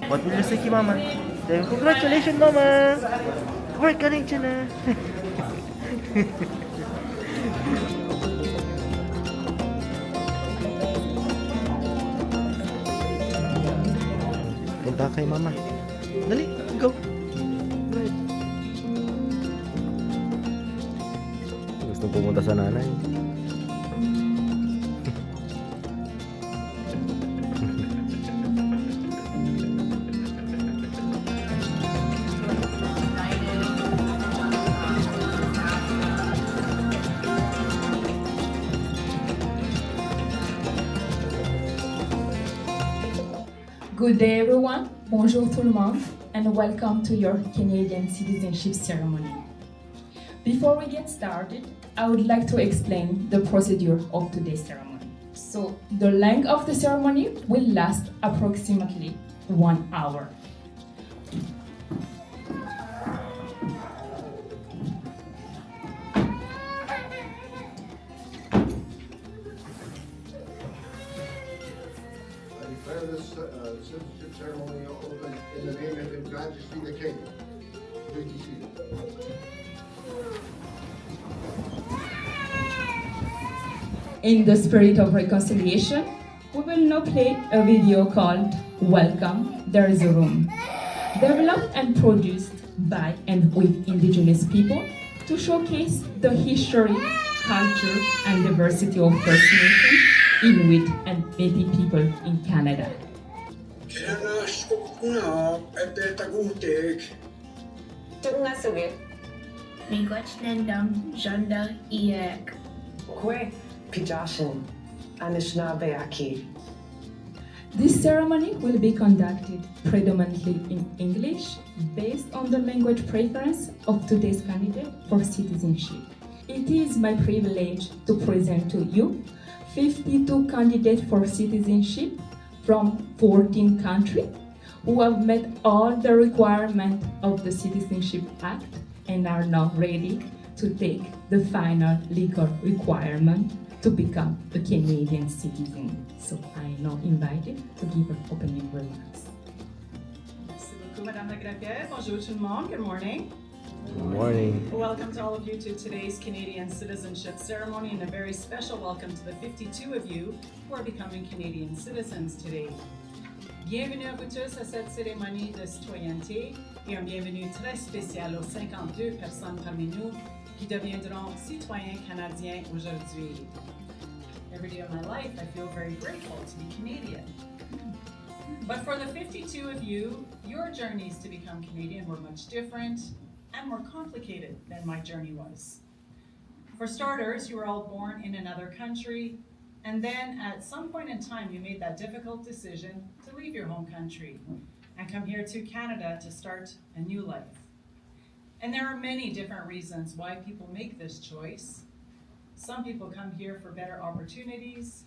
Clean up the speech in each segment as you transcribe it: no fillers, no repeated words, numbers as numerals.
What will you say kay Mama? Say, congratulations, Mama! Work ka rin siya na. Punta kay Mama. Dali, go! Right. Gusto pumunta sa nanay. Good day everyone, bonjour tout le monde, and welcome to your Canadian citizenship ceremony. Before we get started, I would like to explain the procedure of today's ceremony. So, the length of the ceremony will last approximately 1 hour. I declare this citizenship ceremony open in the name of His Majesty the King. Please be seated. In the spirit of reconciliation, we will now play a video called Welcome, There is a Room, developed and produced by and with Indigenous people to showcase the history, culture, and diversity of First Nation, Inuit, and Métis people in Canada. Tunga sugi. Miigwech nendam Janda Iek. Kwe Pijashin. Anishinaabe Aki. This ceremony will be conducted predominantly in English based on the language preference of today's candidate for citizenship. It is my privilege to present to you 52 candidates for citizenship from 14 countries who have met all the requirements of the Citizenship Act and are now ready to take the final legal requirement to become a Canadian citizen. So I now invited to give an opening remarks. Merci beaucoup, Madame la Greffière. Bonjour tout le monde. Good morning. Good morning. Welcome to all of you to today's Canadian citizenship ceremony, and a very special welcome to the 52 of you who are becoming Canadian citizens today. Bienvenue à vous tous à cette cérémonie de citoyenneté et un bienvenue très spécial aux 52 personnes parmi nous qui deviendront citoyens canadiens aujourd'hui. Every day of my life, I feel very grateful to be Canadian. But for the 52 of you, your journeys to become Canadian were much different and more complicated than my journey was. For starters, you were all born in another country, and then at some point in time, you made that difficult decision to leave your home country and come here to Canada to start a new life. And there are many different reasons why people make this choice. Some people come here for better opportunities,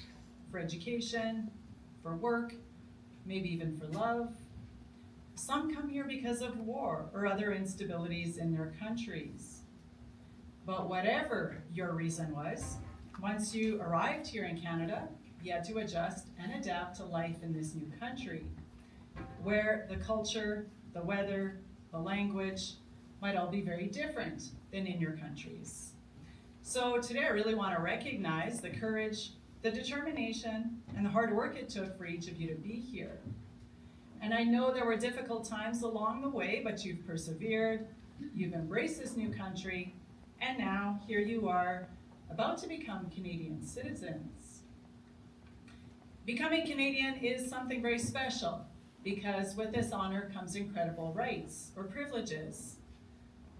for education, for work, maybe even for love. Some come here because of war or other instabilities in their countries. But whatever your reason was, once you arrived here in Canada, you had to adjust and adapt to life in this new country, where the culture, the weather, the language might all be very different than in your countries. So today I really want to recognize the courage, the determination, and the hard work it took for each of you to be here. And I know there were difficult times along the way, but you've persevered, you've embraced this new country, and now here you are, about to become Canadian citizens. Becoming Canadian is something very special, because with this honor comes incredible rights or privileges,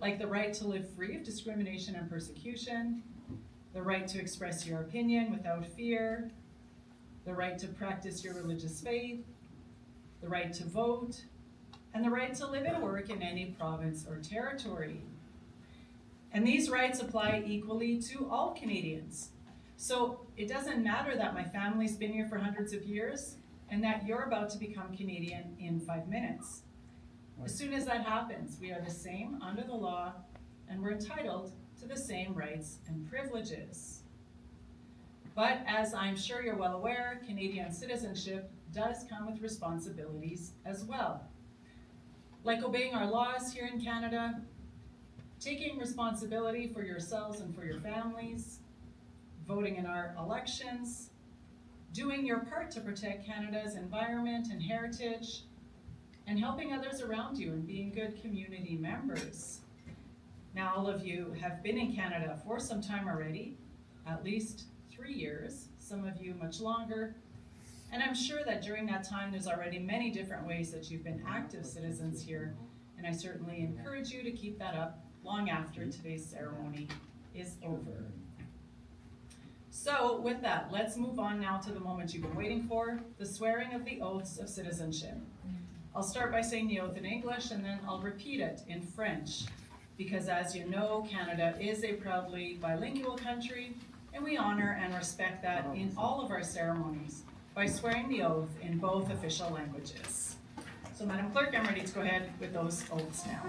like the right to live free of discrimination and persecution, the right to express your opinion without fear, the right to practice your religious faith, the right to vote, and the right to live and work in any province or territory. And these rights apply equally to all Canadians. So it doesn't matter that my family's been here for hundreds of years and that you're about to become Canadian in 5 minutes. As soon as that happens, we are the same under the law and we're entitled to the same rights and privileges. But as I'm sure you're well aware, Canadian citizenship does come with responsibilities as well. like obeying our laws here in Canada, taking responsibility for yourselves and for your families, voting in our elections, doing your part to protect Canada's environment and heritage, and helping others around you and being good community members. Now, all of you have been in Canada for some time already, at least 3 years, some of you much longer, and I'm sure that during that time there's already many different ways that you've been active citizens here, and I certainly encourage you to keep that up long after today's ceremony is over. So with that, let's move on now to the moment you've been waiting for, the swearing of the oaths of citizenship. I'll start by saying the oath in English and then I'll repeat it in French, because as you know, Canada is a proudly bilingual country, and we honor and respect that in all of our ceremonies by swearing the oath in both official languages. So Madam Clerk, I'm ready to go ahead with those oaths now.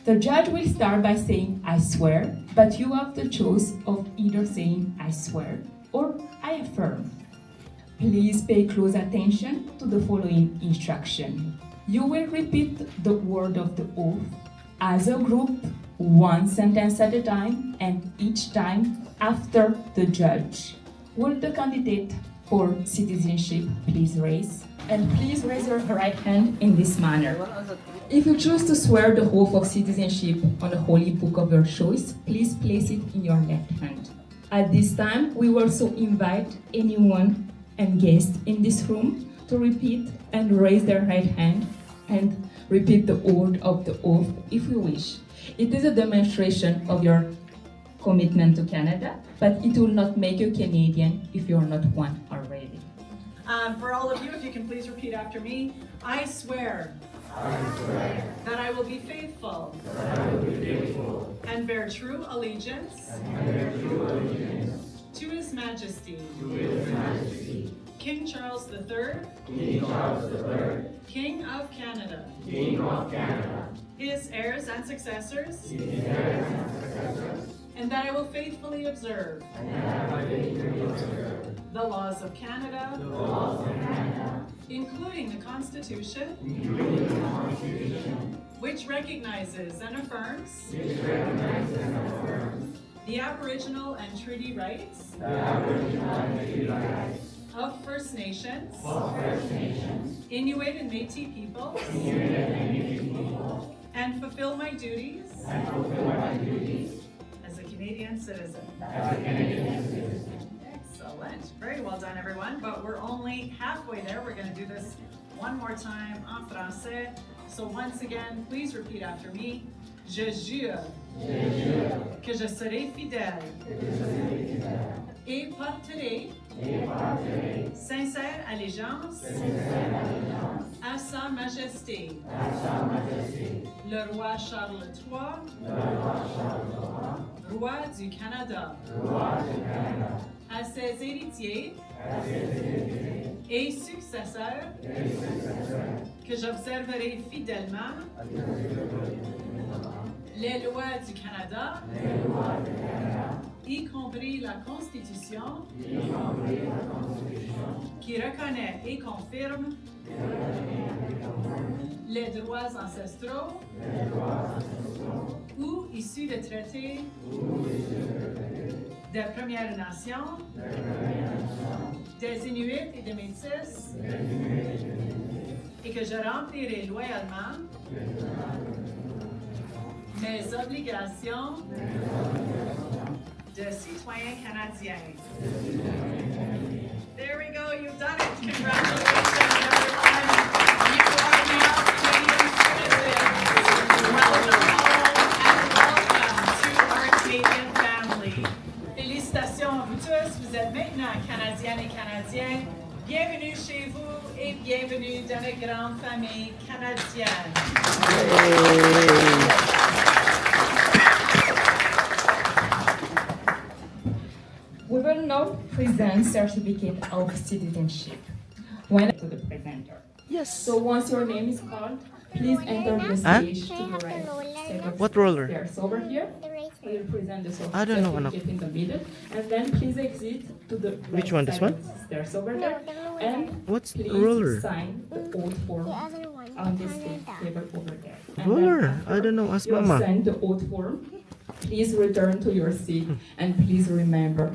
The judge will start by saying, I swear, but you have the choice of either saying, I swear, or I affirm. Please pay close attention to the following instruction. You will repeat the word of the oath as a group, one sentence at a time, and each time after the judge. Will the candidate for citizenship please raise? And please raise your right hand in this manner. If you choose to swear the oath of citizenship on the holy book of your choice, please place it in your left hand. At this time, we also invite anyone and guest in this room to repeat and raise their right hand and repeat the word of the oath if you wish. It is a demonstration of your commitment to Canada, but it will not make you Canadian if you're not one already. For all of you, if you can please repeat after me. I swear that I will be faithful and bear true allegiance to His Majesty, King Charles III, King of Canada, his heirs and successors, and that I will faithfully observe the laws of Canada, including the Constitution, which recognizes and affirms the Aboriginal and Treaty Rights of First Nations, Inuit and Métis peoples, and fulfill my duties as a Canadian citizen. Excellent. Very well done, everyone. But we're only halfway there. We're going to do this one more time en français. So once again, please repeat after me. Je jure que je serai fidèle et porterai sincère allégeance à Sa Majesté, le roi Charles III, roi du Canada, à ses héritiers et successeurs, que j'observerai fidèlement les lois du Canada, y compris la Constitution, qui reconnaît et confirme les droits ancestraux ou issus des traités des Premières Nations, des Inuits et des Métis, et que je remplirai loyalement mes obligations de citoyen canadien. There we go, you've done it. Congratulations, everyone. You are now Canadian citizens. Welcome home and welcome to our Canadian family. Félicitations à vous tous. Vous êtes maintenant Canadiennes et Canadiens. Bienvenue chez vous et bienvenue dans la grande famille canadienne. We will now present certificate of citizenship. When to the presenter. Yes. So once your name is called, please enter the stage to the right. Set of What roller? stairs over here. We'll present the I don't know, certificate in the middle, and then please exit to the right Which one? This side one? of the stairs over there. And What's please roller? sign the oath form on this table over there. And Ruler. then I don't know. Ask you Mama. send the oath form. Please return to your seat and please remember.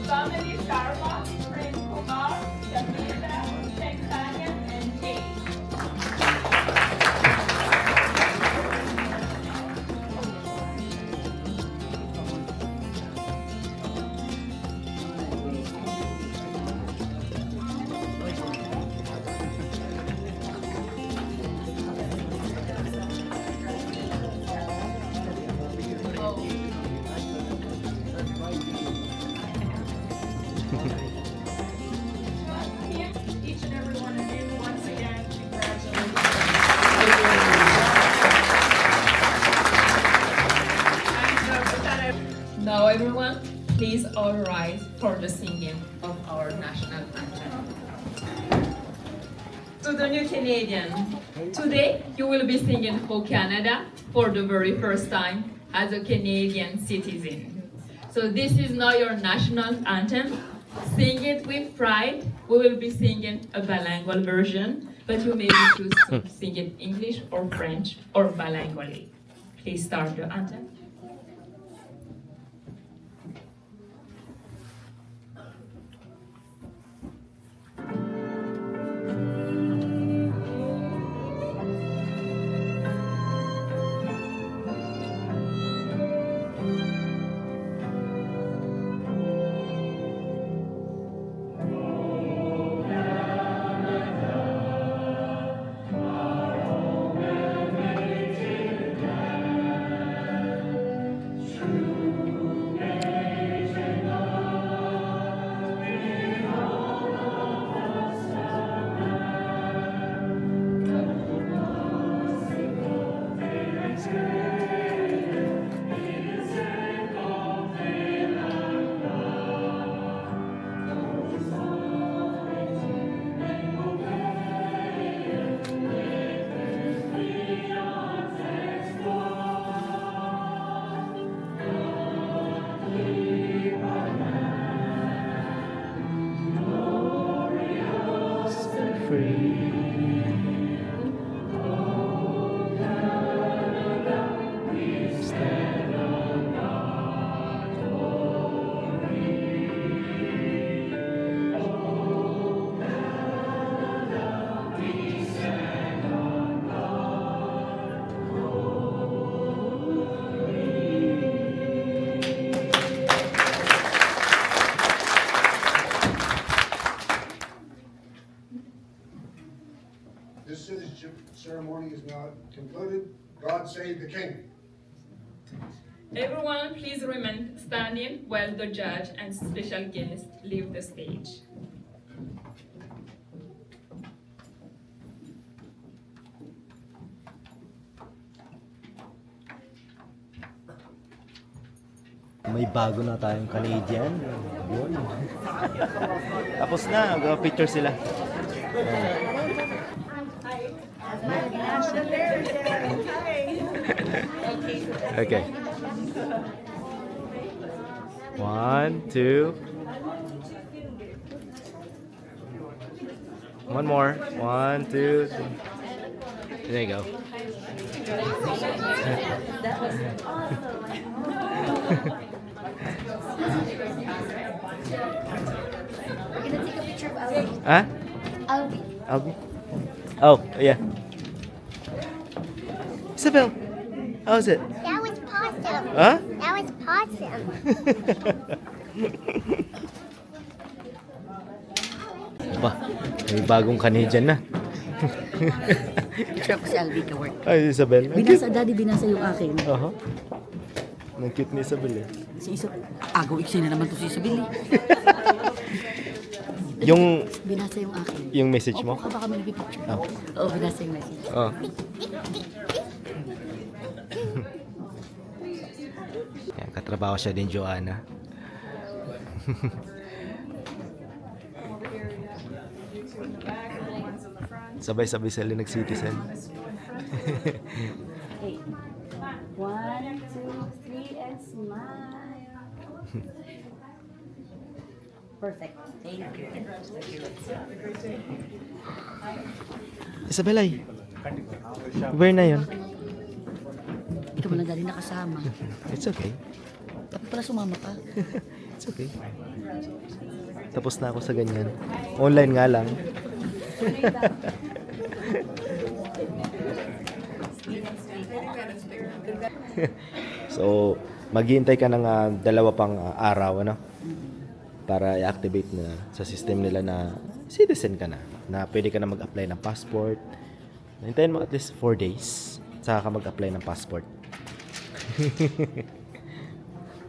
Family Sharma, Prince Kumar, Shamita, Chaitanya, and Jay. Each and every one of you, once again, congratulations. Now everyone, please all rise for the singing of our national anthem. To the new Canadians, today you will be singing for Canada for the very first time as a Canadian citizen. So this is now your national anthem. Sing it with pride. We will be singing a bilingual version, but you may choose to sing it English or French or bilingually. Please start the anthem. free. This citizenship ceremony is now concluded. God save the king. Everyone, please remain standing while the judge and special guest leave the stage. May bago na tayong Canadian. Yun. Tapos na, picture sila. Okay. 1, 2. One more. 1, 2, 3. There you go. Gonna take a picture of Albie. Huh? Albie. Albie? Oh, yeah. Isabel, how's it? That was possum. Huh? That was possum. Ba, may bagong Canadian na. Picture ko si Albie ka work. Ay, Isabel. Ang Binasa, cute. daddy, binasa yung akin. Aha. Ang cute ni Isabel eh. Si Isab, agaw, iksi na naman to si Isabel eh. Yung Binasa yung akin. yung message mo? Opo ka, baka may nagpipicture. Oh. Oo, binasa yung message. Oh. Yan, katrabaho siya din, Joanna. Sabay-sabay sila nag-citizen. Okay. 1, 2, 3, and smile. Perfect. Thank you. Isabel ay, where na yun? Ikaw mo lang dali nakasama. It's okay. Dapat pala sumama ka. It's okay. Tapos na ako sa ganyan. Online nga lang. So, maghihintay ka ng dalawa pang araw, ano? Para i-activate na sa system nila na citizen ka na. Na pwede ka na mag-apply ng passport. Hintayin mo at least 4 days. Saka ka mag-apply ng passport.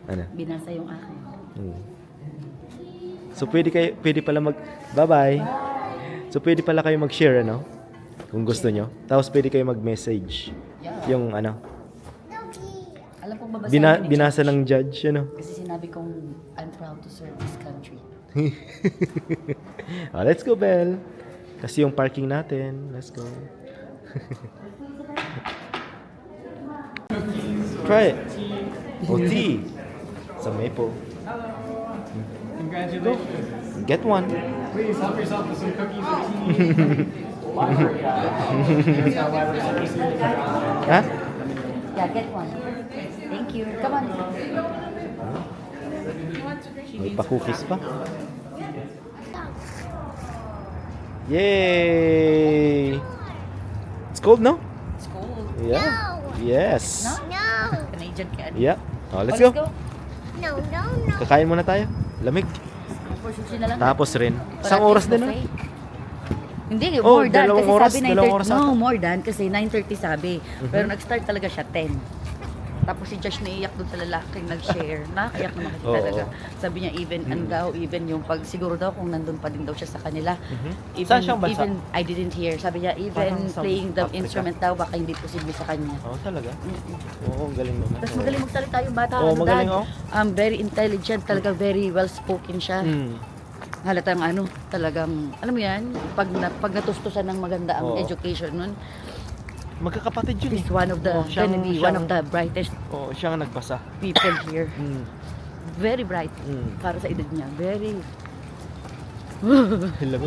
Ano? Binasa yung akin. So pwede pala bye-bye. So pwede pala kayo mag-share, ano? Kung gusto nyo. Tapos pwede kayo mag-message. Yung ano, Alam kong babasahin binasa ng judge, ano? Kasi sinabi kong, I'm proud to serve this country. Oh, let's go, Belle. Kasi yung parking natin. Let's go. Try it. Oh, tea. Some maple. Congratulations. Get one. Please help yourself to some cookies and tea. Library, here's our library services. Ha? Yeah, get one. Thank you. Come on. May pa-cookies pa. Yay! It's cold, no? It's cold. Yeah. Yes. No. Canadian can. Yeah. Oh, let's go. No. Kakain muna tayo. Lamig. For sushi na lang. Tapos rin. But Isang at oras least din, no? buffet. Hindi, Oh, more than. dalawang Kasi oras, sabi dalawang oras 9:30. No, ata. more than. Kasi 9:30 sabi. Pero nag-start talaga siya 10. Tapos si Josh naiiyak dun sa lalaking nag-share. Nakaiyak naman kasi Oo. talaga. Sabi niya even yung pag siguro daw kung nandun pa din daw siya sa kanila. Saan siyang bansa? Even I didn't hear. Sabi niya even Parang sa playing the Africa. instrument daw baka hindi posible sa kanya. Oh, talaga? Oo, ang galing naman. Tapos magaling magsalita yung bata. Oo, ano, magaling, Dad? oh. Very intelligent, talaga very well spoken siya. Halatang talagang, alam mo yan, pag natustusan ng maganda ang Oo. education nun, Magkakapatid yun eh. he's one of the, siyang- gonna be one of the brightest Oo, siya nga nagbasa. people here. Mm. Very bright Mm. para sa edad niya. Very,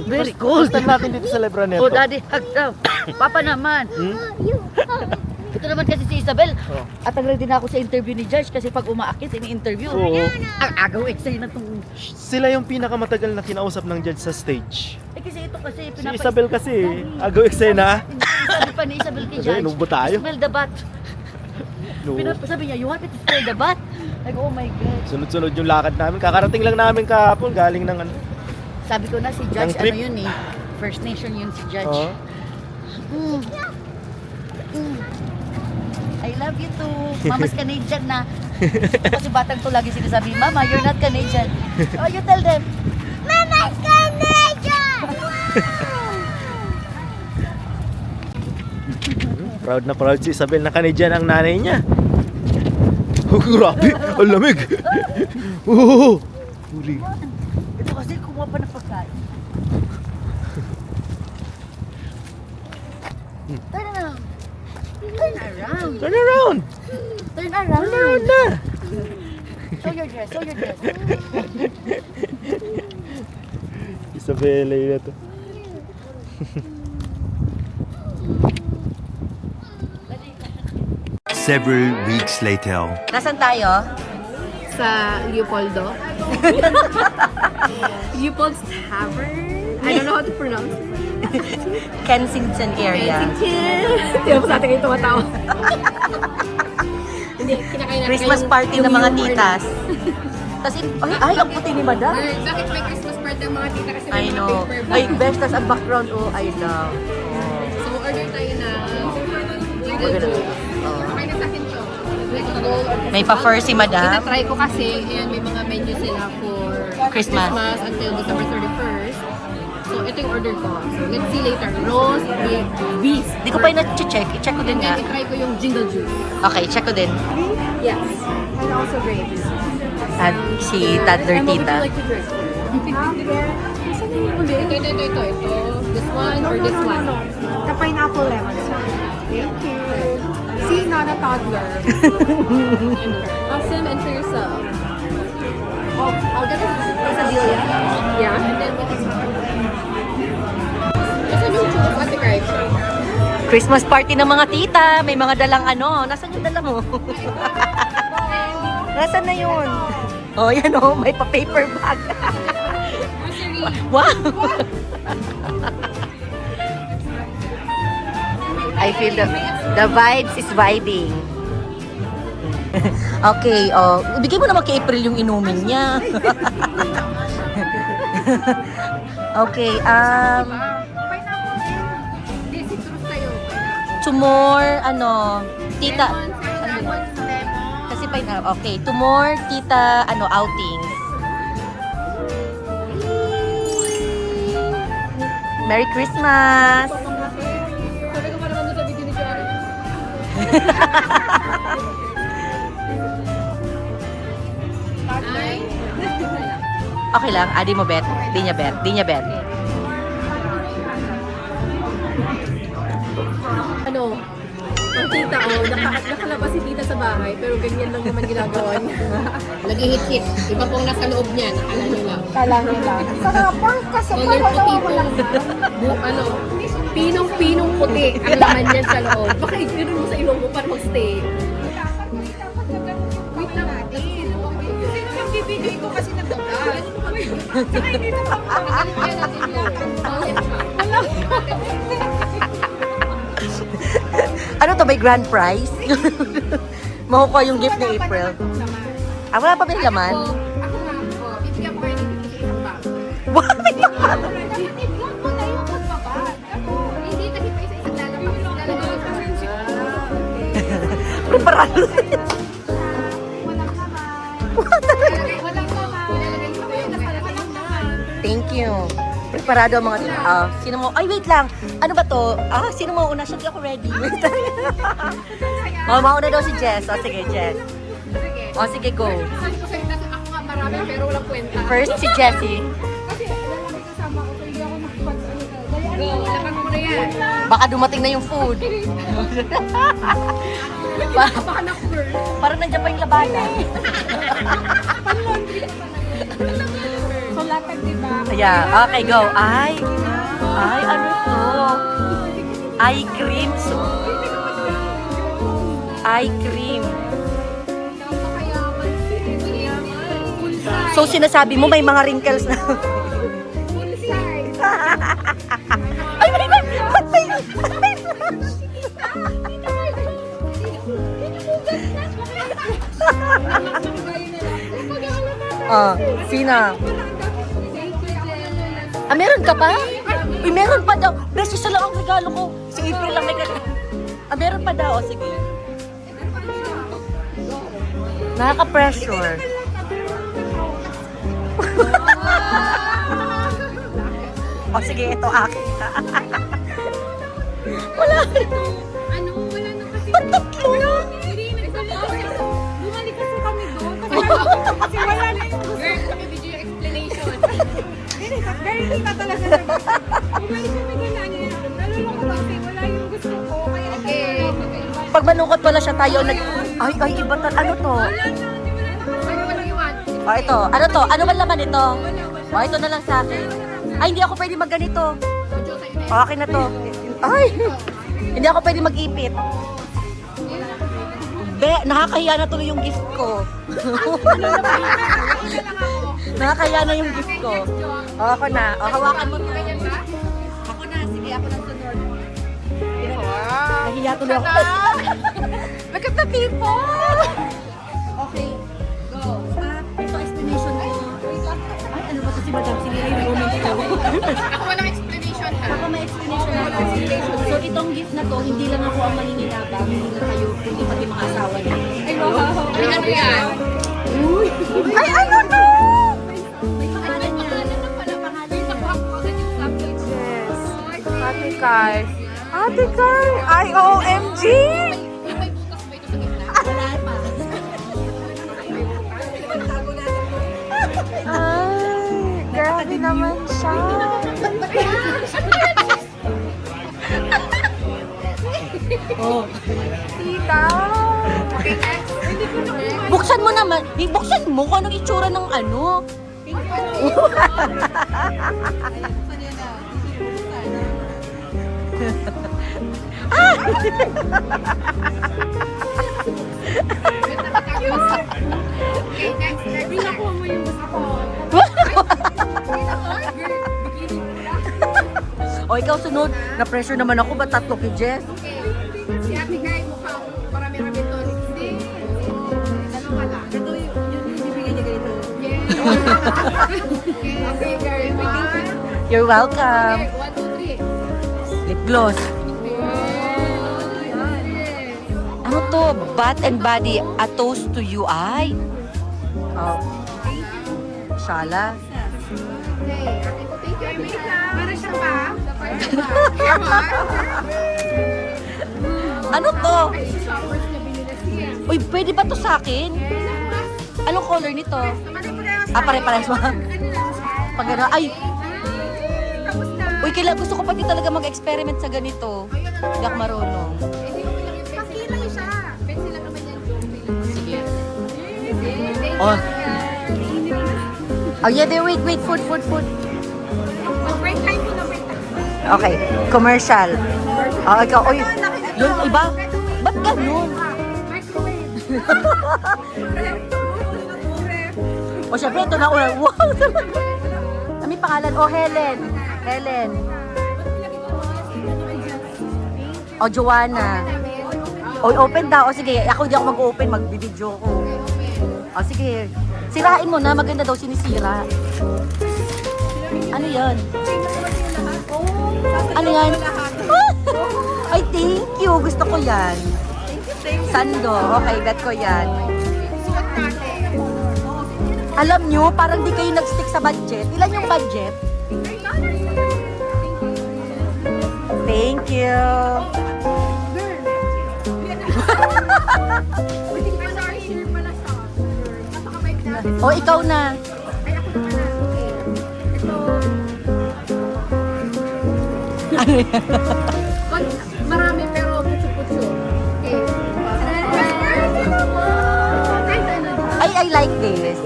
Very cold. Basta natin dito sa Lebron Oh, neto. daddy, hug daw. Papa naman. Ito naman kasi si Isabel. Oh. At tagal din ako sa interview ni Judge kasi pag umaakit, ini-interview. Oo. Ang agaw excited na itong... Sila yung pinakamatagal na kinausap ng judge sa stage. Eh kasi ito kasi Si Isabel kasi, agaw eksena. Sabi pa ni Isabel kay Kasi Judge, inubo tayo. smell the bat. No. Sabi niya, you want me to smell the bat? Like, oh my God. Sunod-sunod yung lakad namin. Kakarating lang namin kahapon, galing ng ano. Sabi ko na si Judge, Ng trip. ano yun eh. First Nation yun si Judge. Oh. Mm. Mm. I love you too. Mama's Canadian na. Kasi batang to lagi sinasabi, Mama, you're not Canadian. Oh, you tell them. Mama's Canadian! Proud na proud si Isabel na Canadian ang nanay niya. Oh, grabe! Ang lamig! Oh, huli. Ito kasi kumuha pa ng pagkain. Turn around. Turn around. Turn around! Turn around. Turn around na! Show your dress. Show your dress. Isabela yun na to. Several weeks later. Nasaan tayo? Sa Leopoldo. Leopold's Tavern. I don't know how to pronounce it. Kensington area. Hindi mo sa atin kayo tumatawa. Hindi, kinakain natin Christmas yung- party yung ng mga humor titas. Kasi, ay, ang puti ni Madam. na- Bakit may Christmas party ng mga tita? Kasi I may mga know. paper Ay, bag. best, tas ang background, oh, I love. So, order tayo na Maganda. Okay na sa akin to. Let's go. May pa-fur si Madam. Ina-try ko kasi, ayan, may mga menu sila for Christmas. until December 31st. So, ito yung order ko. So, let's see later. Roast beef. Di ko pa yung na-check. I-check ko din And nga. then, i-try ko yung jingle juice. Okay, check ko din. Yes. And also grapes. At si Toddler And what would Tita. you like to drink? Ito. This one or this one? The pineapple lemon. Thank you. See, not a toddler. Awesome, and for yourself. Oh, I'll get a quesadilla. Yeah. And then what is Nasaan yung churros, Ate Kai? Christmas party ng mga tita. May mga dalang ano. Nasaan yung dala mo? Nasaan na yun? Oh, yan oh. May pa-paper bag. Wow! I feel the vibes is vibing. Okay, oh. Ibigay mo naman kay April yung inumin niya. Okay, Hindi, citrus tayo. to more, ano, tita, kasi pa, okay, to more tita, ano, outings. Merry Christmas! Sabi ko pa naman doon sa video ni Jory. Ay. Okay lang, adi mo bet. Di niya bet. Di niya bet. Ano, ang tita ko, nakalabas si tita sa bahay, pero ganyan lang naman ginagawa niya. Nag-hit-hit. Iba pong nasa loob niya, nakala nyo lang. Kala nila. Saka pork kasi Color puti po. Ano, pinong-pinong puti ang laman niyan sa loob. Baka i-gano'n mo sa ilong mo para mag-stay. Wait lang natin. Kasi yung bibigay ko kasi nagdagal. Saka hindi na Ano to, may grand prize? Makukuha yung gift ni April. Ah, wala pa ba yung laman? Ako nga po, bibigyan ko kayo ng isang bag. What? I-vlog mo na yung magbabag. Hindi kasi pa isa-isa lalabas. Lalagay ko sa music. Preparado. Walang naman. Ilalagay ko yung walang naman. Thank you. Preparado ang mga sino mo? Ay, wait lang. Ano ba to? Sino mo una? Sige, ako ready. Wait lang. Mauna daw si Jess. Sige, Jess. Sige, go. Sabi ko sa'yo, ako nga marami pero walang kwenta. First, si Jessie. Kasi lalagay kasama ko, so hindi ako nakapag-ano. Go, laban mo na yan. Baka dumating na yung food. Baka na-burn. Parang nandiyan pa yung labanan. Pan-laundry na pala. So, lahat Yeah, okay, go. Ay, ano to? Eye cream. Eye cream. So, sinasabi mo may mga wrinkles na. Ay, patay! Sina? Meron ka pa? Uy, meron pa daw. Bes, isa lang ang regalo ko. Si April lang may regalo. Meron pa daw. O, sige. Nakaka-pressure. O, sige, ito akin. Wala. Ano, wala na kasi. Ba't tatlo? Hindi, bumalik kasi kami doon. Kasi wala na yung gusto. Girl, video yung explanation. Very kita talaga na. Bumalik kami doon na niya. Nalulungkot kasi wala yung gusto ko. Kaya Pag malungkot pala siya tayo, ay, iba tal. Ano to? wala na, hindi wala na kasi. Walang iwan. O, ito. Ano to? Ano ba laman ito? O, ito na lang sa akin. Ay, hindi ako pwede magganito. O, akin na to. Ay! Hindi ako pwede mag-ipit. Be, nakakahiya na tuloy yung gift ko. Nakakahiya na yung gift ko. O, ako na. O, hawakan mo to. Ako na. Sige, ako na sunod. Nahiya tuloy ako. Look at the people! Okay. Go. Ito explanation ko. Ay, ano ba ito si Madam? Sige, yung moment ko. Ako walang explanation ha. Ako may explanation ako. So, itong gift na to, hindi lang ako ang maninginabang. Hindi lang kayo, kundi pati mga asawa niyo. Ay, wow. Ay, ano yan? Ay, ano to? May pangalan niya. Ano pala pangalan? May nakuha ko agad yung subject. Yes. Ate Kai. Ate Kai! IOMG! May butas ba ito sa gitna? Wala pa. Ay, grabe naman siya. Oh. Tita! Okay, next. Hindi ko na kumain. Buksan mo naman. Buksan mo kung anong itsura ng ano. Okay, next. Next. Nakuha mo yung gusto ko. O, ikaw sunod. Na-pressure naman ako. Ba't tatlo kay Jess? Si Ate Guy, mukhang marami-rami to. Hindi. Dalawa lang. Ito yung bibigyan niya ganito. Yes. Okay, very much. You're welcome. Okay, 1, 2, 3. Lip gloss. Ano to? Bath and Body. A toast to you. Ay. Oh. Shala. Okay, ate ko, thank you. Wait lang. Para siya ba? Ano to? Ay, si shoppers niya binili siya. Uy, pwede ba to sa akin? Anong color nito? Pare-pares mo. Pag ano, ay. Tapos na. Uy, gusto ko pati talaga mag-experiment sa ganito. Hindi ako marunong. Pakita mo siya. Pencil lang naman yan. Sige. Thank Oh. you. Oh, yeah, wait. Food. Break time muna, break time. Okay, commercial. Oh, ikaw, oy, yung iba, ba't ganun? Microwave. O, syempre, ito na una. Wow! Ano yung pangalan? Oh, Helen. O, Joanna. O, open daw. O, sige, ako hindi ako mag-open, mag-video ko. O, sige. Sirain mo na, maganda daw sinisira. Ano yan? Ano yan? Ay, thank you. Gusto ko yan. Sando. Okay, bet ko yan. Alam nyo, parang di kayo nag-stick sa budget. Ilan yung budget? Thank you. O, ikaw na. Ano yan? Marami pero putyo-putyo. Okay. I like this.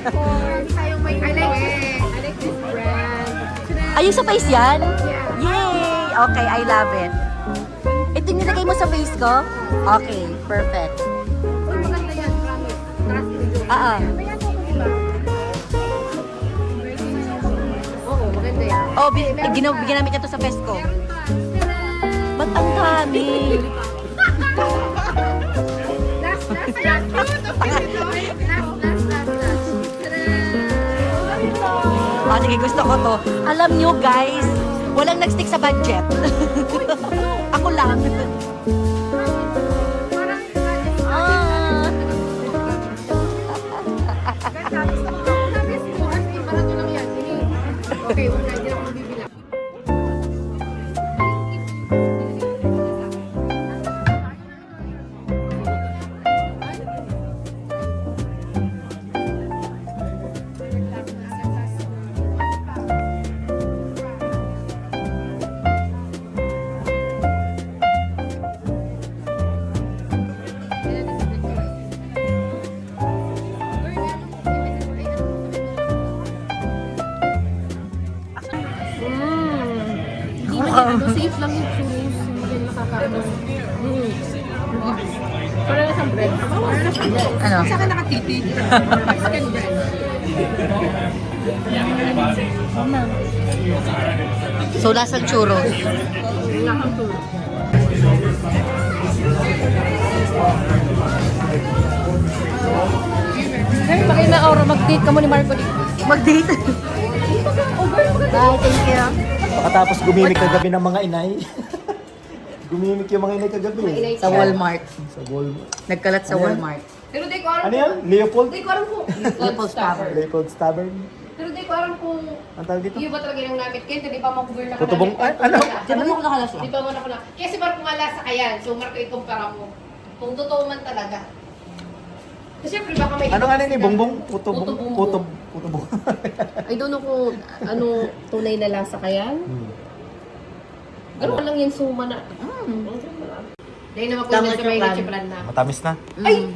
I like this brand. Ayun sa face yan? Yeah. Yay! Okay, I love it. Ito yung nilagay mo sa face ko? Okay, perfect. Uy, maganda yan, promise. Trust me. Kaya ko, di ba? Oo, maganda yan. Oh, bigyan namin ka to sa face ko. Ba't ang dami? Last. Ah, sige, gusto ko to. Alam nyo, guys, walang nag-stick sa budget. Ako lang. Ah. Okay, wala, hindi ako mabibilang. Safe lang yung churros. Hindi yan nakakaano. Parang sa bread. Ano? Sa akin nakatiti. Mexican bread. So, lasang churros. Lasang churros. Hey, bakit na aura mag-date ka mo ni Marco dito? Mag-date? Bye, thank you. Pagkatapos gumimik kagabi ng mga inay. Gumimik yung mga inay kagabi. Sa Walmart. Sa Walmart. Nagkalat sa Ano yan? Walmart. Pero di ko alam Ano yan? Leopold? Di ko alam kung Leopold Tavern. Leopold Tavern? Pero di ko alam kung Ang tawag dito? iyo ba talaga yung namit kayo? Di ba mag-cover na ka Tutubong? namin? Ano? Di ba mo nakalas Di ba mo na ko na? Kasi Marco nga lasa ka yan. So Marco, ikumpara mo. Kung totoo man talaga. Kasi syempre baka may... Ano nga ni Bongbong? Putubong? Putubong. Putubong. I don't know kung ano tunay na lasa ka yan. Ganun lang yung suma na. Dahil naman kung nasa may chipran na. Matamis na. Ay!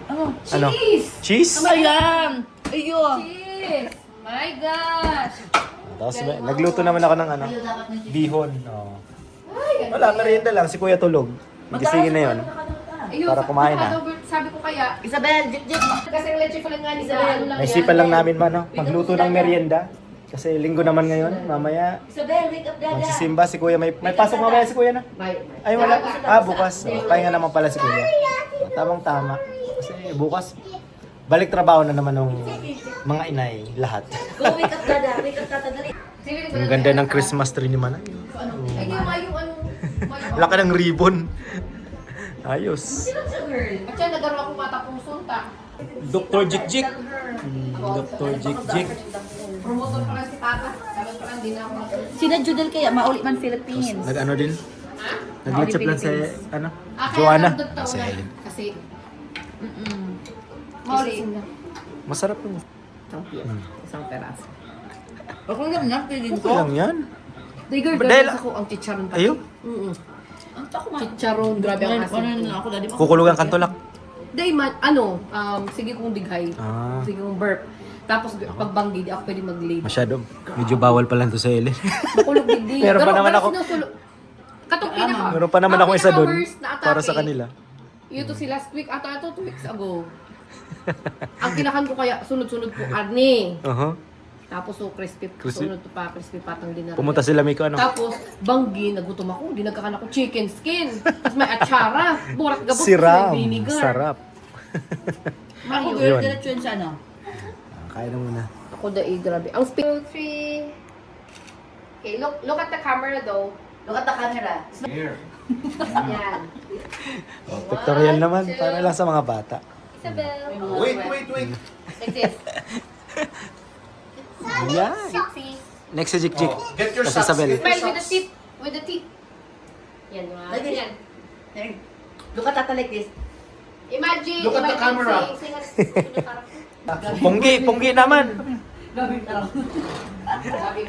Ano? Cheese! Cheese? Ayan! Ayun! Cheese! My gosh! Tapos nagluto naman ako ng ano, bihon. Oh. Wala, merienda lang. Si Kuya tulog. Gisingin na yun. Ayun, Para kumain na. Sabi ko kaya, Isabel, jik-jik! kasi ang leche ko lang nga ni Isabel. Naisipan lang namin magluto ng merienda. Kasi linggo naman ngayon. Mamaya Isabel, wake up, dada! magsisimba si Kuya. May pasok mamaya si Kuya na. Ay wala. Bukas. Pahinga naman pala si Kuya. Tamang-tama. Kasi bukas, balik trabaho na naman ng mga inay, lahat. Go, wake up, dada! Wake up, dada! Dali! Ang ganda ng Christmas tree ni Manay. Ay, yung mayo, ano? Laki ng ribbon. Ayos. At siya, nagaro ako matapong sunta. Dr. Jik-Jik. Dr. Jik-Jik. Promotor pa lang si Tata. Sabi pa lang, di na ako Sina Judel kaya, Mauli Man Philippines. Nag-ano din? Nag-lechip lang sa, ano? kaya Joanna. nandun taon Si na. Helen. Kasi, Mauli sila. Masarap yun. Isang peraso. Ako lang yan, piling Okay lang yan. Digger, Dahil- gawin ako ang chicharon pa. Ayun. Chicharon, grabe ang asin. Kukulugan kantolak. Day man, sige kong dighay. Ah. Sige kong burp. Tapos pagbanggi, di ako pwede mag-lay. Masyado. Medyo bawal pa lang to sa Helen. Makulog digdi. Meron pa naman ako. Katong pinaka. Meron pa naman ang ako isa doon pinaka-worst na atake, para sa kanila. Yun to si last week, ato 2 weeks ago. Ang kinakan ko kaya, sunod-sunod po, arni. Tapos so crispy, sunod to pa, crispy patang dinner. Pumunta sila Miko ano. Tapos, banggi, nagutom ako, hindi nagkakan ako chicken skin. Tapos may atsara, burat gabos, Siram. may vinegar. Sarap. Ako, Yun. girl, diretso yun sa ano? Kaya na muna. Ako grabe. Ang speed. 2, 3. Okay, look at the camera though. Look at the camera. Yan. Pictorial naman. Para lang sa mga bata. Isabel. Wait. Like this. Yan. Sexy. Next si Jik-Jik. Get your Tapos socks. Isabel. Smile with the teeth. With the teeth. Yan, mga. Like this. Yan. Look at Tata like this. Imagine. Look at the camera. Punggi naman. Sabi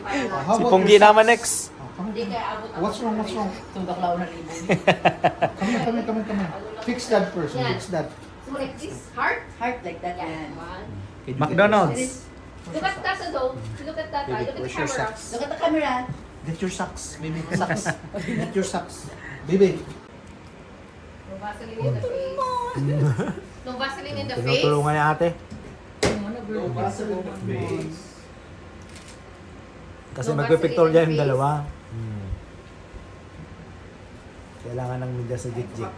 pa Si Punggi naman next. Hindi kaya abot ako. What's wrong? Tubaklaw na ribbon. Come on. Fix that first. Yan. Fix that. So like this, heart. Heart like that. Yan. Yan. 1, McDonald's. Look at that, though. Look at that. Look at the camera. Look at the camera. Get your socks, baby. Socks. Get your socks. Baby. No Vaseline in the face. No Vaseline in the face. Tinutulungan ni ate. No Vaseline in the face. Kasi No magpipictorial Vaseline yung in the dalawa. Kailangan ng media sa jik-jik.